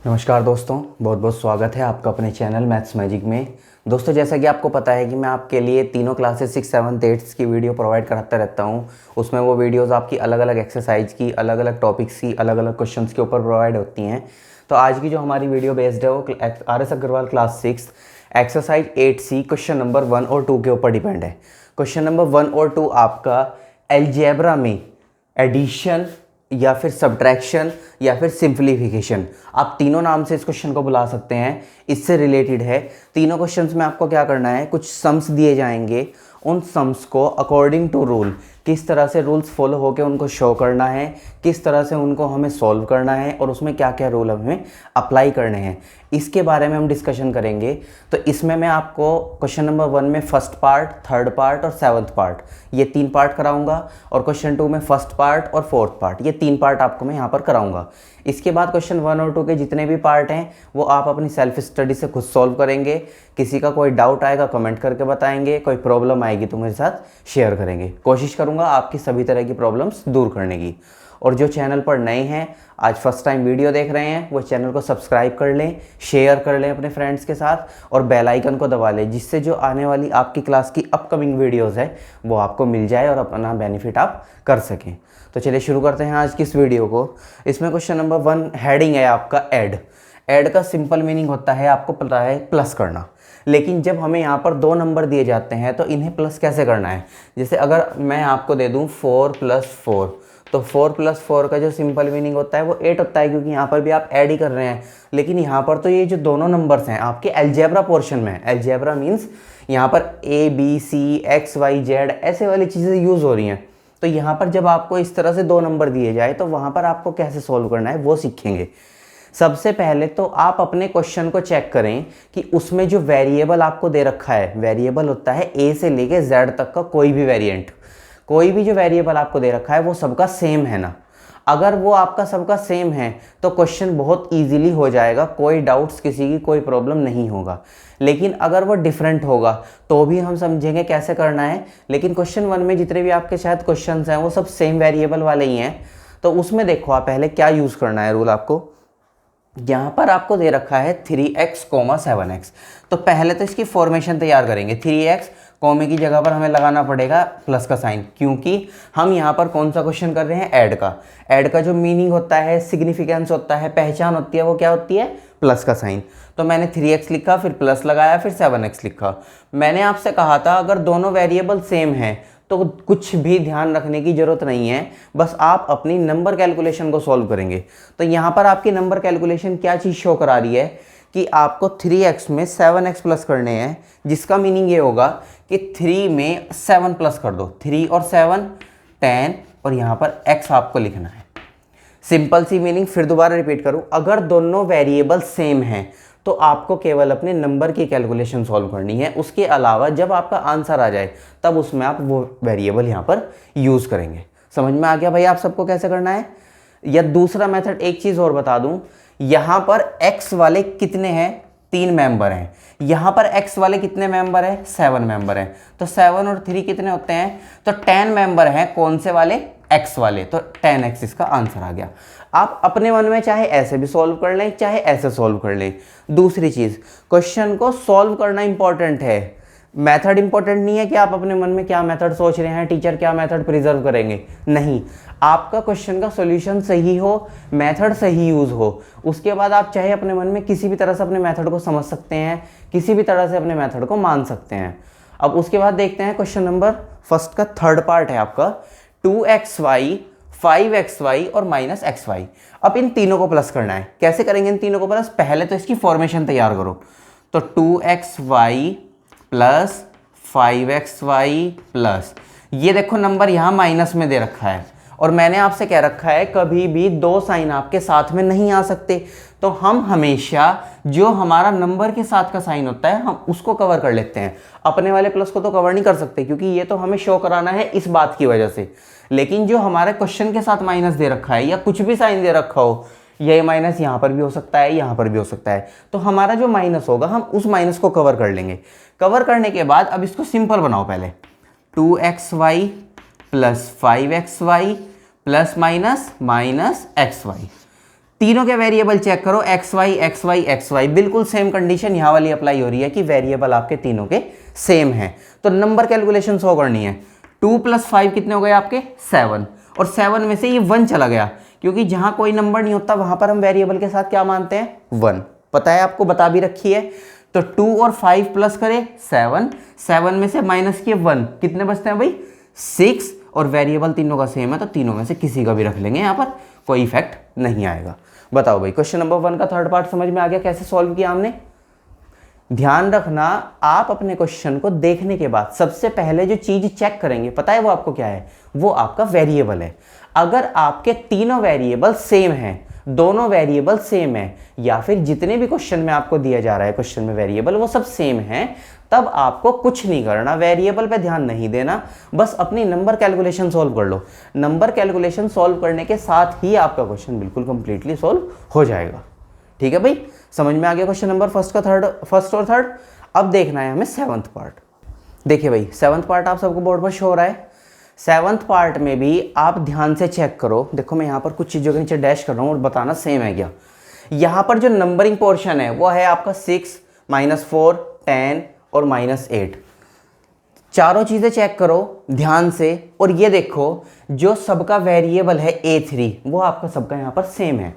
नमस्कार दोस्तों, बहुत बहुत स्वागत है आपका अपने चैनल मैथ्स मैजिक में। दोस्तों, जैसा कि आपको पता है कि मैं आपके लिए तीनों क्लासेस 6, 7, 8 की वीडियो प्रोवाइड कराता रहता हूं। उसमें वो वीडियोस आपकी अलग अलग एक्सरसाइज की, अलग अलग टॉपिक्स की, अलग अलग क्वेश्चंस के ऊपर प्रोवाइड होती हैं। तो आज की जो हमारी वीडियो बेस्ड है वो RS Agarwal class 6 exercise 8C question number 1 और 2 के ऊपर डिपेंड है। क्वेश्चन नंबर 1 और 2 आपका अलजेब्रा में एडिशन या फिर सब्ट्रैक्शन या फिर सिंप्लीफिकेशन, आप तीनों नाम से इस क्वेश्चन को बुला सकते हैं, इससे रिलेटेड है। तीनों क्वेश्चंस में आपको क्या करना है, कुछ सम्स दिए जाएंगे, उन सम्स को अकॉर्डिंग टू रूल किस तरह से रूल्स फॉलो होकर उनको शो करना है, किस तरह से उनको हमें सॉल्व करना है और उसमें क्या क्या रूल हमें अप्लाई करने हैं, इसके बारे में हम डिस्कशन करेंगे। तो इसमें मैं आपको क्वेश्चन नंबर 1 में फर्स्ट पार्ट, थर्ड पार्ट और सेवन्थ पार्ट, ये 3 पार्ट कराऊंगा, और क्वेश्चन 2 में फर्स्ट पार्ट और फोर्थ पार्ट, ये 3 पार्ट आपको मैं यहाँ पर कराऊंगा। इसके बाद क्वेश्चन 1 और 2 के जितने भी पार्ट हैं वो आप अपनी सेल्फ स्टडी से खुद सॉल्व करेंगे। किसी का कोई डाउट आएगा कमेंट करके बताएंगे, कोई प्रॉब्लम आएगी तो मेरे साथ शेयर करेंगे। कोशिश करूँगा आपकी सभी तरह की प्रॉब्लम्स दूर करने की। और जो चैनल पर नए हैं, आज फर्स्ट टाइम वीडियो देख रहे हैं, वो चैनल को सब्सक्राइब कर लें, शेयर कर लें अपने फ्रेंड्स के साथ और बेल आइकन को दबा लें, जिससे जो आने वाली आपकी क्लास की अपकमिंग वीडियोस है वो आपको मिल जाए और अपना बेनिफिट आप कर सकें। तो चलिए शुरू करते हैं आज की इस वीडियो को। इसमें क्वेश्चन नंबर 1 हेडिंग है आपका ऐड। ऐड का सिंपल मीनिंग होता है, आपको पता है, प्लस करना। लेकिन जब हमें यहाँ पर 2 नंबर दिए जाते हैं तो इन्हें प्लस कैसे करना है। जैसे अगर मैं आपको दे दूँ 4 + 4, तो 4 + 4 का जो सिंपल मीनिंग होता है वो 8 होता है, क्योंकि यहाँ पर भी आप ऐड ही कर रहे हैं। लेकिन यहाँ पर तो ये जो दोनों नंबर्स हैं आपके अलजेब्रा पोर्शन में, अलजेब्रा मीन्स यहाँ पर A B C X Y Z ऐसे वाली चीज़ें यूज़ हो रही हैं। तो यहाँ पर जब आपको इस तरह से 2 नंबर दिए जाए तो वहाँ पर आपको कैसे सॉल्व करना है वो सीखेंगे। सबसे पहले तो आप अपने क्वेश्चन को चेक करें कि उसमें जो वेरिएबल आपको दे रखा है, वेरिएबल होता है A से लेके Z तक का कोई भी वेरिएंट, कोई भी जो वेरिएबल आपको दे रखा है वो सबका सेम है ना। अगर वो आपका सबका सेम है तो क्वेश्चन बहुत इजीली हो जाएगा, कोई डाउट्स, किसी की कोई प्रॉब्लम नहीं होगा। लेकिन अगर वो डिफरेंट होगा तो भी हम समझेंगे कैसे करना है। लेकिन क्वेश्चन 1 में जितने भी आपके शायद क्वेश्चंस हैं वो सब सेम वेरिएबल वाले ही हैं। तो उसमें देखो आप पहले क्या यूज़ करना है रूल। आपको यहाँ पर आपको दे रखा है 3x, 7x। तो पहले तो इसकी फॉर्मेशन तैयार करेंगे। 3x कॉमे की जगह पर हमें लगाना पड़ेगा प्लस का साइन, क्योंकि हम यहाँ पर कौन सा क्वेश्चन कर रहे हैं, ऐड का। ऐड का जो मीनिंग होता है, सिग्निफिकेंस होता है, पहचान होती है, वो क्या होती है, प्लस का साइन। तो मैंने 3x लिखा, फिर प्लस लगाया, फिर 7x लिखा। मैंने आपसे कहा था अगर दोनों वेरिएबल सेम हैं तो कुछ भी ध्यान रखने की जरूरत नहीं है, बस आप अपनी नंबर कैलकुलेशन को सॉल्व करेंगे। तो यहाँ पर आपकी नंबर कैलकुलेशन क्या चीज़ शो करा रही है कि आपको 3x में 7x प्लस करने हैं, जिसका मीनिंग ये होगा कि 3 में 7 प्लस कर दो। 3 और 7 10, और यहाँ पर x आपको लिखना है। सिंपल सी मीनिंग फिर दोबारा रिपीट करूँ, अगर दोनों वेरिएबल सेम हैं तो आपको केवल अपने नंबर की कैलकुलेशन सॉल्व करनी है। उसके अलावा जब आपका आंसर आ जाए तब उसमें आप वो वेरिएबल यहाँ पर यूज़ करेंगे। समझ में आ गया भाई आप सबको कैसे करना है। या दूसरा मेथड, एक चीज़ और बता दूँ, यहाँ पर x वाले कितने हैं, 3 मेंबर हैं। यहाँ पर x वाले कितने मेंबर हैं, 7 मेंबर हैं। तो 7 और 3 कितने होते हैं, तो 10 मेंबर हैं। कौन से वाले, x वाले। तो 10x इसका आंसर आ गया। आप अपने मन में चाहे ऐसे भी सॉल्व कर लें, चाहे ऐसे सॉल्व कर लें। दूसरी चीज़, क्वेश्चन को सॉल्व करना इंपॉर्टेंट है, मेथड इंपॉर्टेंट नहीं है कि आप अपने मन में क्या मेथड सोच रहे हैं, टीचर क्या मेथड प्रिजर्व करेंगे। नहीं, आपका क्वेश्चन का सॉल्यूशन सही हो, मेथड सही यूज़ हो, उसके बाद आप चाहे अपने मन में किसी भी तरह से अपने मेथड को समझ सकते हैं, किसी भी तरह से अपने मेथड को मान सकते हैं। अब उसके बाद देखते हैं क्वेश्चन नंबर फर्स्ट का थर्ड पार्ट है आपका 2xy, 5xy और -xy। अब इन तीनों को प्लस करना है। कैसे करेंगे इन तीनों को प्लस, पहले तो इसकी फॉर्मेशन तैयार करो। तो 2xy प्लस 5xy प्लस, ये देखो नंबर यहाँ माइनस में दे रखा है, और मैंने आपसे कह रखा है कभी भी 2 साइन आपके साथ में नहीं आ सकते। तो हम हमेशा जो हमारा नंबर के साथ का साइन होता है हम उसको कवर कर लेते हैं। अपने वाले प्लस को तो कवर नहीं कर सकते, क्योंकि ये तो हमें शो कराना है इस बात की वजह से। लेकिन जो हमारे क्वेश्चन के साथ माइनस दे रखा है या कुछ भी साइन दे रखा हो, ये माइनस यहाँ पर भी हो सकता है, यहाँ पर भी हो सकता है, तो हमारा जो माइनस होगा हम उस माइनस को कवर कर लेंगे। कवर करने के बाद अब इसको सिंपल बनाओ। पहले 2xy plus 5xy plus minus XY, तीनों के वेरिएबल चेक करो, X Y X Y X Y, बिल्कुल सेम कंडीशन यहाँ वाली अप्लाई हो रही है कि वेरिएबल आपके तीनों के सेम हैं। तो नंबर कैलकुलेशन सो करनी है। 2 + 5 कितने हो गए आपके 7, और 7 में से ये 1 चला गया, क्योंकि जहां कोई नंबर नहीं होता वहां पर हम वेरिएबल के साथ क्या मानते हैं 1, पता है आपको, बता भी रखी है। तो 2 और 5 प्लस करें 7, 7 में से माइनस किए 1, कितने बचते हैं भाई 6, और वेरिएबल तीनों का सेम है तो तीनों में से किसी का भी रख लेंगे, यहाँ पर कोई इफेक्ट नहीं आएगा। बताओ भाई क्वेश्चन नंबर 1 का थर्ड पार्ट समझ में आ गया कैसे सॉल्व किया हमने। ध्यान रखना, आप अपने क्वेश्चन को देखने के बाद सबसे पहले जो चीज चेक करेंगे पता है वो आपको क्या है, वो आपका वेरिएबल है। अगर आपके तीनों वेरिएबल सेम हैं, दोनों वेरिएबल सेम है, या फिर जितने भी क्वेश्चन में आपको दिया जा रहा है क्वेश्चन में वेरिएबल वो सब सेम है, तब आपको कुछ नहीं करना, वेरिएबल पे ध्यान नहीं देना, बस अपनी नंबर कैलकुलेशन सॉल्व कर लो। नंबर कैलकुलेशन सॉल्व करने के साथ ही आपका क्वेश्चन बिल्कुल कंप्लीटली सॉल्व हो जाएगा। ठीक है भाई, समझ में आ गया क्वेश्चन नंबर फर्स्ट और थर्ड। अब देखना है हमें 7th पार्ट। देखिए भाई 7th पार्ट आप सबको बोर्ड पर शो हो रहा है। 7th पार्ट में भी आप ध्यान से चेक करो, देखो मैं यहाँ पर कुछ चीज़ों के नीचे डैश कर रहा हूँ और बताना सेम है क्या। यहाँ पर जो नंबरिंग पोर्शन है वो है आपका 6, -4, 10 और -8। चारों चीज़ें चेक करो ध्यान से, और ये देखो जो सबका वेरिएबल है A3 वो आपका सबका यहाँ पर सेम है।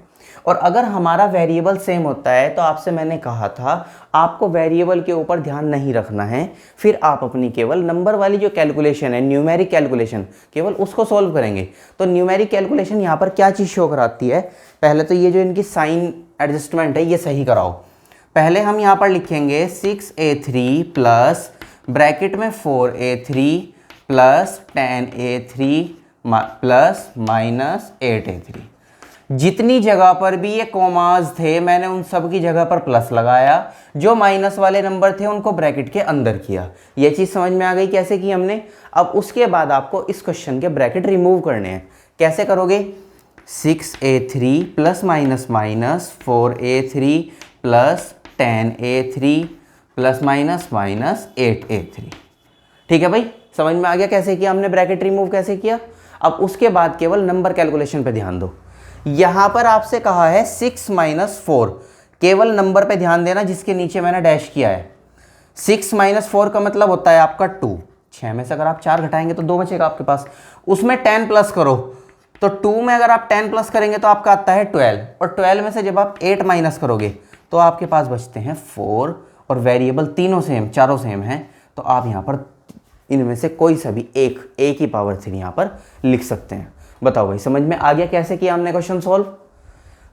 और अगर हमारा वेरिएबल सेम होता है तो आपसे मैंने कहा था आपको वेरिएबल के ऊपर ध्यान नहीं रखना है, फिर आप अपनी केवल नंबर वाली जो कैलकुलेशन है न्यूमेरिक कैलकुलेशन केवल उसको सॉल्व करेंगे। तो न्यूमेरिक कैलकुलेशन यहाँ पर क्या चीज़ शो कराती है, पहले तो ये जो इनकी साइन एडजस्टमेंट है ये सही कराओ। पहले हम यहाँ पर लिखेंगे 6A3 प्लस ब्रैकेट में 4A3 plus 10A3 plus -8A3। जितनी जगह पर भी ये कॉमास थे मैंने उन सब की जगह पर प्लस लगाया, जो माइनस वाले नंबर थे उनको ब्रैकेट के अंदर किया। ये चीज़ समझ में आ गई कैसे की हमने। अब उसके बाद आपको इस क्वेश्चन के ब्रैकेट रिमूव करने हैं। कैसे करोगे, 6A3 plus minus 4A3 plus 10A3 plus -8A3। ठीक है भाई, समझ में आ गया कैसे किया हमने, ब्रैकेट रिमूव कैसे किया। अब उसके बाद केवल नंबर कैलकुलेशन पे ध्यान दो। यहां पर आपसे कहा है 6 - 4, केवल नंबर पे ध्यान देना जिसके नीचे मैंने डैश किया है। 6 - 4 का मतलब होता है आपका 2। 6 में से अगर आप 4 घटाएंगे तो 2 बचेगा आपके पास, उसमें 10 प्लस करो। तो 2 में अगर आप 10 प्लस करेंगे तो आपका आता है 12, और 12 में से जब आप 8 माइनस करोगे तो आपके पास बचते हैं 4, और वेरिएबल तीनों सेम, चारों सेम हैं, तो आप यहाँ पर इनमें से कोई सा भी एक ही पावर 3 यहाँ पर लिख सकते हैं। बताओ भाई समझ में आ गया कैसे किया हमने क्वेश्चन सॉल्व।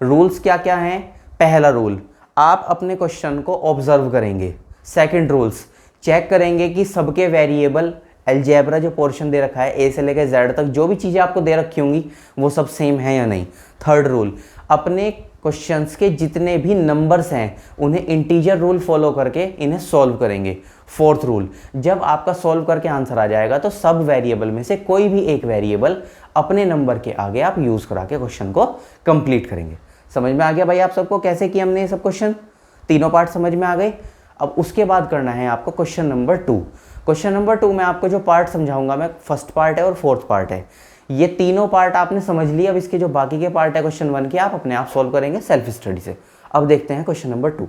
रूल्स क्या क्या हैं, पहला रूल आप अपने क्वेश्चन को ऑब्जर्व करेंगे। सेकंड रूल्स चेक करेंगे कि सबके वेरिएबल अलजेब्रा जो पोर्शन दे रखा है ए से लेकर जेड तक जो भी चीज़ें आपको दे रखी होंगी वो सब सेम है या नहीं। थर्ड रूल अपने क्वेश्चंस के जितने भी नंबर्स हैं उन्हें इंटीजर रूल फॉलो करके इन्हें सॉल्व करेंगे। फोर्थ रूल जब आपका सॉल्व करके आंसर आ जाएगा तो सब वेरिएबल में से कोई भी एक वेरिएबल अपने नंबर के आगे आप यूज़ करा के क्वेश्चन को कंप्लीट करेंगे। समझ में आ गया भाई आप सबको कैसे किया हमने ये सब क्वेश्चन, तीनों पार्ट समझ में आ गए। अब उसके बाद करना है आपको क्वेश्चन नंबर 2। क्वेश्चन नंबर 2 में आपको जो पार्ट समझाऊंगा मैं, फर्स्ट पार्ट है और फोर्थ पार्ट है। ये तीनों पार्ट आपने समझ लिया। अब इसके जो बाकी के पार्ट है क्वेश्चन 1 के आप अपने आप सॉल्व करेंगे सेल्फ स्टडी से। अब देखते हैं क्वेश्चन नंबर 2।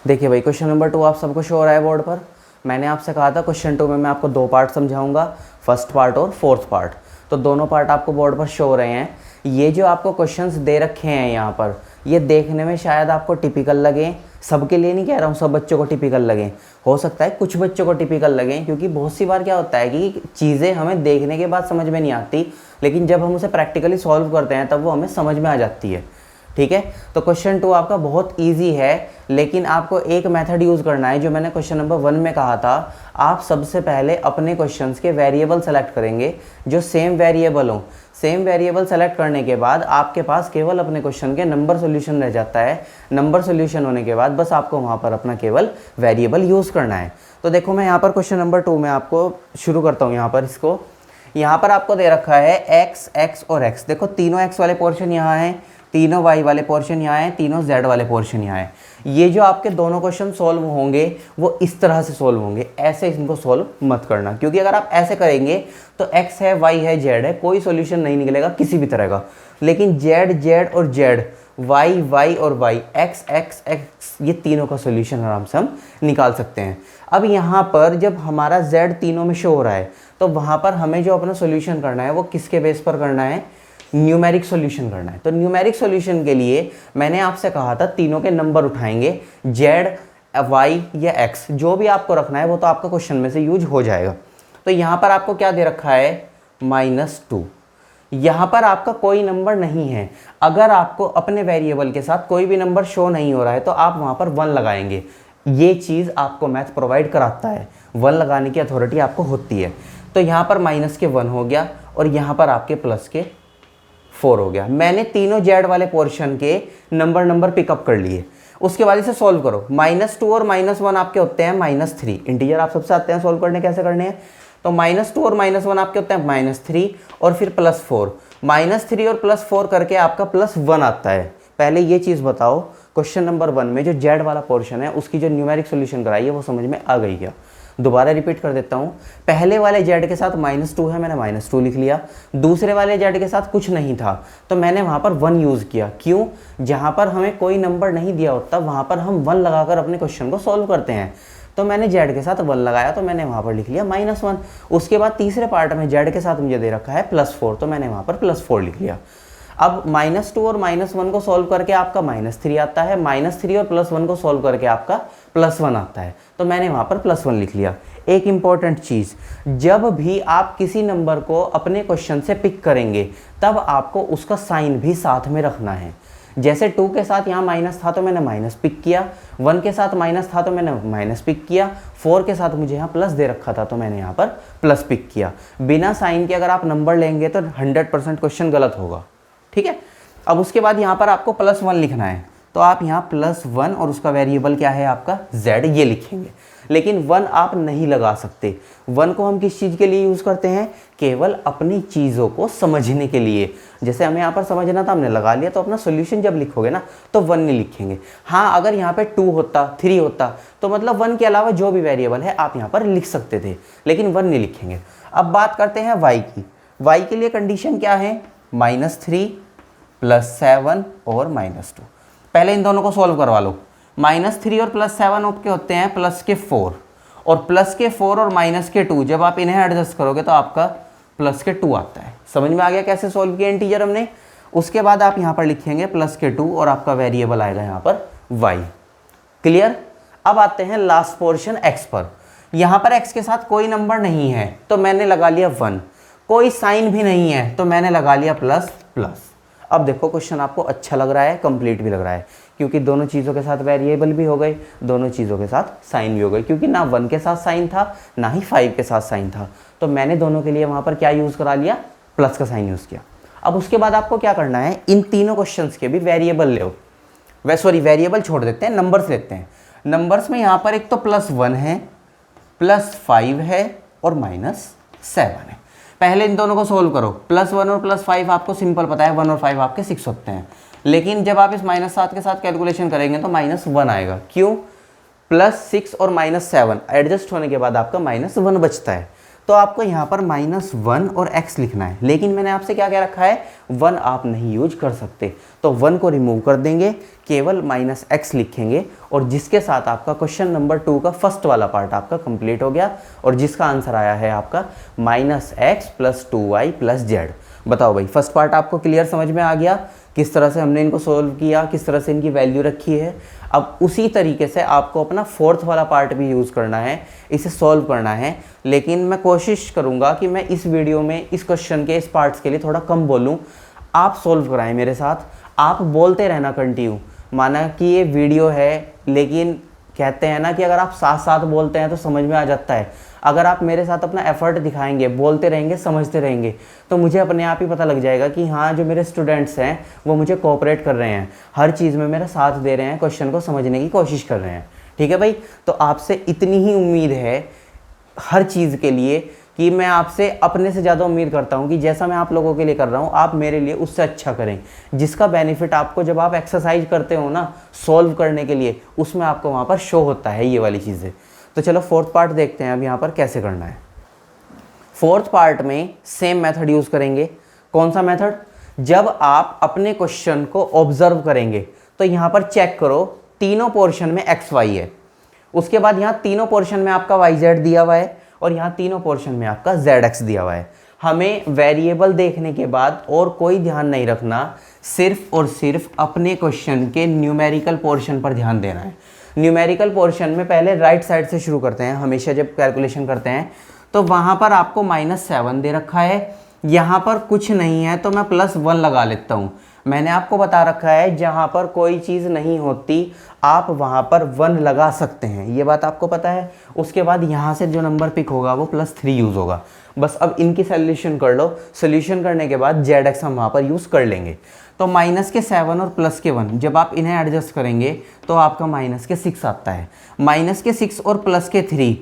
देखिए भाई क्वेश्चन नंबर 2 आप सबको शो हो रहा है बोर्ड पर। मैंने आपसे कहा था क्वेश्चन 2 में मैं आपको 2 पार्ट समझाऊंगा, फर्स्ट पार्ट और फोर्थ पार्ट। तो दोनों पार्ट आपको बोर्ड पर शो हो रहे हैं। ये जो आपको क्वेश्चंस दे रखे हैं यहाँ पर, ये देखने में शायद आपको टिपिकल लगें, सबके लिए नहीं कह रहा हूँ सब बच्चों को टिपिकल लगें, हो सकता है कुछ बच्चों को टिपिकल लगें, क्योंकि बहुत सी बार क्या होता है कि चीज़ें हमें देखने के बाद समझ में नहीं आती, लेकिन जब हम उसे प्रैक्टिकली सॉल्व करते हैं तब वो हमें समझ में आ जाती है। ठीक है, तो क्वेश्चन 2 आपका बहुत ईजी है, लेकिन आपको एक मेथड यूज़ करना है जो मैंने क्वेश्चन नंबर 1 में कहा था। आप सबसे पहले अपने क्वेश्चंस के वेरिएबल सेलेक्ट करेंगे जो सेम वेरिएबल हो। सेम वेरिएबल सेलेक्ट करने के बाद आपके पास केवल अपने क्वेश्चन के नंबर सॉल्यूशन रह जाता है। नंबर सॉल्यूशन होने के बाद बस आपको वहाँ पर अपना केवल वेरिएबल यूज़ करना है। तो देखो मैं यहाँ पर क्वेश्चन नंबर 2 में आपको शुरू करता हूँ। यहाँ पर इसको, यहाँ पर आपको दे रखा है एक्स, एक्स और एक्स। देखो तीनों एक्स वाले पोर्शन यहाँ हैं, तीनों वाई वाले पोर्शन यहाँ हैं, तीनों जेड वाले पोर्शन यहाँ हैं। ये जो आपके दोनों क्वेश्चन सॉल्व होंगे वो इस तरह से सॉल्व होंगे, ऐसे इनको सॉल्व मत करना, क्योंकि अगर आप ऐसे करेंगे तो एक्स है, वाई है, जेड है, कोई सॉल्यूशन नहीं निकलेगा किसी भी तरह का। लेकिन जेड, जेड और जेड वाई वाई और वाई, एक्स एक्स एक्स, ये तीनों का सोल्यूशन आराम से हम निकाल सकते हैं। अब यहाँ पर जब हमारा z तीनों में शो हो रहा है तो वहाँ पर हमें जो अपना सोल्यूशन करना है वो किसके बेस पर करना है, न्यूमेरिक सॉल्यूशन करना है। तो न्यूमेरिक सॉल्यूशन के लिए मैंने आपसे कहा था तीनों के नंबर उठाएंगे, z y या x, जो भी आपको रखना है वो तो आपका क्वेश्चन में से यूज हो जाएगा। तो यहाँ पर आपको क्या दे रखा है, -2। यहाँ पर आपका कोई नंबर नहीं है। अगर आपको अपने वेरिएबल के साथ कोई भी नंबर शो नहीं हो रहा है तो आप वहाँ पर 1 लगाएंगे। ये चीज़ आपको मैथ प्रोवाइड कराता है, 1 लगाने की अथॉरिटी आपको होती है। तो यहाँ पर -1 हो गया और यहाँ पर आपके +4 हो गया। मैंने तीनों जेड वाले पोर्शन के नंबर पिकअप कर लिए। उसके बाद इसे सॉल्व करो। -2 और -1 आपके होते हैं -3। इंटीजर आप सबसे आते हैं सॉल्व करने, कैसे करने हैं। तो -2 और -1 आपके होते हैं -3 और फिर +4। -3 और +4 करके आपका +1 आता है। पहले ये चीज़ बताओ, क्वेश्चन नंबर 1 में जो जेड वाला पोर्शन है उसकी जो न्यूमेरिक सॉल्यूशन कराई है वो समझ में आ गई क्या। दोबारा रिपीट कर देता हूँ। पहले वाले जेड के साथ -2 है, मैंने -2 लिख लिया। दूसरे वाले जेड के साथ कुछ नहीं था तो मैंने वहाँ पर 1 यूज़ किया। क्यों, जहाँ पर हमें कोई नंबर नहीं दिया होता वहाँ पर हम 1 लगाकर अपने क्वेश्चन को सॉल्व करते हैं। तो मैंने जेड के साथ 1 लगाया तो मैंने वहाँ पर लिख लिया -1। उसके बाद तीसरे पार्ट में जेड के साथ मुझे दे रखा है +4 तो मैंने वहाँ पर +4 लिख लिया। अब -2 और -1 को सॉल्व करके आपका -3 आता है, -3 और +1 को सॉल्व करके आपका +1 आता है तो मैंने वहाँ पर +1 लिख लिया। एक इम्पॉर्टेंट चीज़, जब भी आप किसी नंबर को अपने क्वेश्चन से पिक करेंगे तब आपको उसका साइन भी साथ में रखना है। जैसे 2 के साथ यहाँ माइनस था तो मैंने माइनस पिक किया, 1 के साथ माइनस था तो मैंने माइनस पिक किया, 4 के साथ मुझे यहाँ प्लस दे रखा था तो मैंने यहाँ पर प्लस पिक किया। बिना साइन के अगर आप नंबर लेंगे तो 100% क्वेश्चन गलत होगा, ठीक है। अब उसके बाद यहाँ पर आपको +1 लिखना है तो आप यहाँ +1 और उसका वेरिएबल क्या है आपका z, ये लिखेंगे। लेकिन 1 आप नहीं लगा सकते। 1 को हम किस चीज़ के लिए यूज़ करते हैं, केवल अपनी चीज़ों को समझने के लिए। जैसे हमें यहाँ पर समझना था, हमने लगा लिया, तो अपना सोल्यूशन जब लिखोगे ना तो 1 नहीं लिखेंगे। हाँ, अगर यहाँ पे 2 होता, 3 होता तो मतलब 1 के अलावा जो भी वेरिएबल है आप यहाँ पर लिख सकते थे, लेकिन 1 नहीं लिखेंगे। अब बात करते हैं y की। y के लिए कंडीशन क्या है, -3 +7 और -2। पहले इन दोनों को सॉल्व करवा लो। -3 और +7 आपके होते हैं +4 और +4 और -2। जब आप इन्हें एडजस्ट करोगे तो आपका +2 आता है। समझ में आ गया कैसे सॉल्व किया इंटीजर हमने। उसके बाद आप यहाँ पर लिखेंगे +2 और आपका वेरिएबल आएगा यहाँ पर y। क्लियर। अब आते हैं लास्ट पोर्शन x पर। यहाँ पर x के साथ कोई नंबर नहीं है तो मैंने लगा लिया 1, कोई साइन भी नहीं है तो मैंने लगा लिया ++। अब देखो क्वेश्चन आपको अच्छा लग रहा है, कंप्लीट भी लग रहा है, क्योंकि दोनों चीज़ों के साथ वेरिएबल भी हो गए, दोनों चीज़ों के साथ साइन भी हो गए। क्योंकि ना 1 के साथ साइन था ना ही 5 के साथ साइन था, तो मैंने दोनों के लिए वहाँ पर क्या यूज़ करा लिया, प्लस का साइन यूज़ किया। अब उसके बाद आपको क्या करना है, इन तीनों क्वेश्चंस के भी वेरिएबल ले, वेरिएबल छोड़ देते हैं, नंबर्स लेते हैं। नंबर्स में यहाँ पर एक तो +1 है, +5 है और -7 है। पहले इन दोनों को सोल्व करो। +1 और +5 आपको सिंपल पता है, 1 और 5 आपके 6 होते हैं। लेकिन जब आप इस -7 के साथ कैलकुलेशन करेंगे तो -1 आएगा। क्यों, +6 और -7 एडजस्ट होने के बाद आपका -1 बचता है। तो आपको यहाँ पर -1 और x लिखना है। लेकिन मैंने आपसे क्या क्या रखा है, 1 आप नहीं यूज कर सकते, तो 1 को रिमूव कर देंगे, केवल -x लिखेंगे और जिसके साथ आपका क्वेश्चन नंबर 2 का फर्स्ट वाला पार्ट आपका कंप्लीट हो गया और जिसका आंसर आया है आपका -x + 2y + z। बताओ भाई, फर्स्ट पार्ट आपको क्लियर समझ में आ गया, किस तरह से हमने इनको सोल्व किया, किस तरह से इनकी वैल्यू रखी है। अब उसी तरीके से आपको अपना फोर्थ वाला पार्ट भी यूज़ करना है, इसे सॉल्व करना है। लेकिन मैं कोशिश करूँगा कि मैं इस वीडियो में इस क्वेश्चन के इस पार्ट्स के लिए थोड़ा कम बोलूँ, आप सॉल्व कराएं मेरे साथ। आप बोलते रहना कंटिन्यू, माना कि ये वीडियो है, लेकिन कहते हैं ना कि अगर आप साथ साथ बोलते हैं तो समझ में आ जाता है। अगर आप मेरे साथ अपना एफर्ट दिखाएंगे, बोलते रहेंगे, समझते रहेंगे, तो मुझे अपने आप ही पता लग जाएगा कि हाँ, जो मेरे स्टूडेंट्स हैं वो मुझे कोऑपरेट कर रहे हैं, हर चीज़ में मेरा साथ दे रहे हैं, क्वेश्चन को समझने की कोशिश कर रहे हैं। ठीक है भाई, तो आपसे इतनी ही उम्मीद है हर चीज़ के लिए कि मैं आपसे अपने से ज़्यादा उम्मीद करता हूँ कि जैसा मैं आप लोगों के लिए कर रहा हूँ आप मेरे लिए उससे अच्छा करें, जिसका बेनिफिट आपको जब आप एक्सरसाइज करते हो ना सॉल्व करने के लिए, उसमें आपको वहाँ पर शो होता है ये वाली चीज़ें। तो चलो फोर्थ पार्ट देखते हैं अब यहाँ पर कैसे करना है। फोर्थ पार्ट में सेम मेथड यूज़ करेंगे। कौन सा मेथड, जब आप अपने क्वेश्चन को ऑब्जर्व करेंगे तो यहाँ पर चेक करो, तीनों पोर्शन में एक्स वाई है, उसके बाद यहाँ तीनों पोर्शन में आपका वाई जेड दिया हुआ है और यहाँ तीनों पोर्शन में आपका जेड एक्स दिया हुआ है। हमें वेरिएबल देखने के बाद और कोई ध्यान नहीं रखना, सिर्फ और सिर्फ अपने क्वेश्चन के न्यूमेरिकल पोर्शन पर ध्यान देना है। न्यूमेरिकल पोर्शन में पहले राइट साइड से शुरू करते हैं, हमेशा जब कैलकुलेशन करते हैं तो वहाँ पर आपको -7 दे रखा है, यहाँ पर कुछ नहीं है तो मैं +1 लगा लेता हूँ। मैंने आपको बता रखा है जहाँ पर कोई चीज़ नहीं होती आप वहाँ पर 1 लगा सकते हैं, ये बात आपको पता है। उसके बाद यहाँ से जो नंबर पिक होगा वो +3 यूज़ होगा। बस अब इनकी सोल्यूशन कर लो, सोल्यूशन करने के बाद जेड एक्स हम वहाँ पर यूज़ कर लेंगे। तो -7 और +1 जब आप इन्हें एडजस्ट करेंगे तो आपका -6 आता है। -6 और +3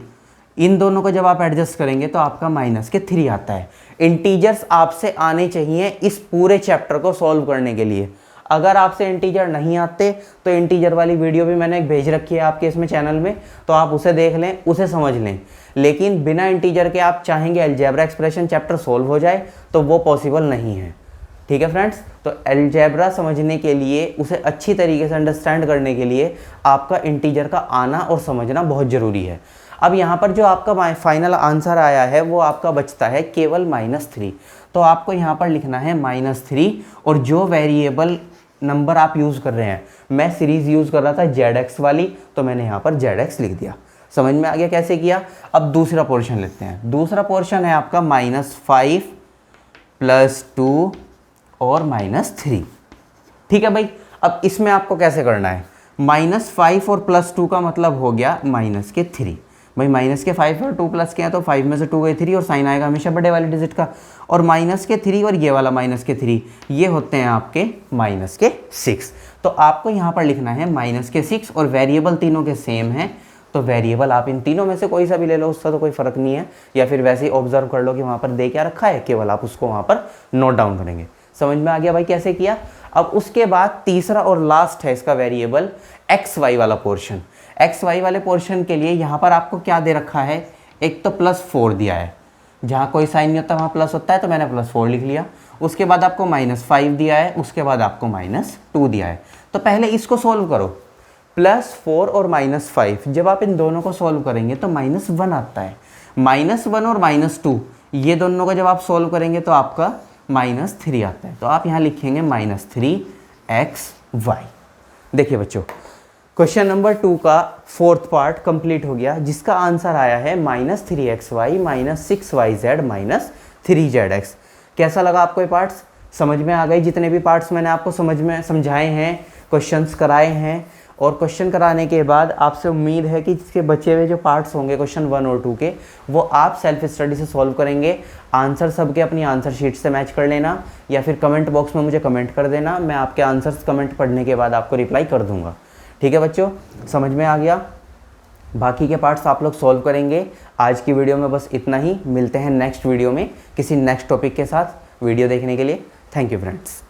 इन दोनों को जब आप एडजस्ट करेंगे तो आपका -3 आता है। इंटीजर्स आपसे आने चाहिए इस पूरे चैप्टर को सॉल्व करने के लिए। अगर आपसे इंटीजर नहीं आते तो इंटीजर वाली वीडियो भी मैंने भेज रखी है आपके इसमें चैनल में, तो आप उसे देख लें, उसे समझ लें। लेकिन बिना इंटीजर के आप चाहेंगे अलजेब्रा एक्सप्रेशन चैप्टर सॉल्व हो जाए तो वो पॉसिबल नहीं है। ठीक है फ्रेंड्स, तो अलजेब्रा समझने के लिए, उसे अच्छी तरीके से अंडरस्टैंड करने के लिए आपका इंटीजर का आना और समझना बहुत ज़रूरी है। अब यहाँ पर जो आपका फाइनल आंसर आया है वो आपका बचता है केवल -3। तो आपको यहाँ पर लिखना है -3 और जो वेरिएबल नंबर आप यूज़ कर रहे हैं, मैं सीरीज़ यूज़ कर रहा था ZX वाली तो मैंने यहाँ पर ZX लिख दिया। समझ में आ गया कैसे किया। अब दूसरा पोर्शन लेते हैं। दूसरा पोर्शन है आपका -5 +2 और -3। ठीक है भाई, अब इसमें आपको कैसे करना है, -5 और +2 का मतलब हो गया -3। भाई -5 और 2 प्लस के हैं तो 5 में से 2 गए 3 और साइन आएगा हमेशा बड़े वाले डिजिट का। और -3 और ये वाला -3 ये होते हैं आपके -6। तो आपको यहाँ पर लिखना है -6 और वेरिएबल तीनों के सेम हैं। तो वेरिएबल आप इन तीनों में से कोई सा भी ले लो, उसका तो कोई फ़र्क नहीं है, या फिर वैसे ही ऑब्जर्व कर लो कि वहाँ पर दे क्या रखा है, केवल आप उसको वहाँ पर नोट डाउन करेंगे। समझ में आ गया भाई कैसे किया। अब उसके बाद तीसरा और लास्ट है इसका वेरिएबल XY वाला पोर्शन। XY वाले पोर्शन के लिए यहाँ पर आपको क्या दे रखा है, एक तो +4 दिया है, जहाँ कोई साइन नहीं होता वहाँ प्लस होता है तो मैंने +4 लिख लिया। उसके बाद आपको -5 दिया है, उसके बाद आपको -2 दिया है। तो पहले इसको सॉल्व करो, +4 और -5 जब आप इन दोनों को सॉल्व करेंगे तो -1 आता है। -1 और -2 ये दोनों को जब आप सॉल्व करेंगे तो आपका -3 आता है। तो आप यहाँ लिखेंगे -3XY। देखिए बच्चों, क्वेश्चन नंबर 2 का 4th पार्ट कंप्लीट हो गया, जिसका आंसर आया है -3XY -6YZ -3ZX। कैसा लगा आपको ये पार्ट्स, समझ में आ गई? जितने भी पार्ट्स मैंने आपको समझाए हैं, क्वेश्चंस कराए हैं, और क्वेश्चन कराने के बाद आपसे उम्मीद है कि इसके बचे हुए जो पार्ट्स होंगे क्वेश्चन 1 और 2 के, वो आप सेल्फ स्टडी से सॉल्व करेंगे। आंसर सबके अपनी आंसर शीट से मैच कर लेना, या फिर कमेंट बॉक्स में मुझे कमेंट कर देना, मैं आपके आंसर्स कमेंट पढ़ने के बाद आपको रिप्लाई कर दूंगा। ठीक है बच्चों, समझ में आ गया? बाकी के पार्ट्स आप लोग सॉल्व करेंगे। आज की वीडियो में बस इतना ही, मिलते हैं नेक्स्ट वीडियो में किसी नेक्स्ट टॉपिक के साथ। वीडियो देखने के लिए थैंक यू फ्रेंड्स।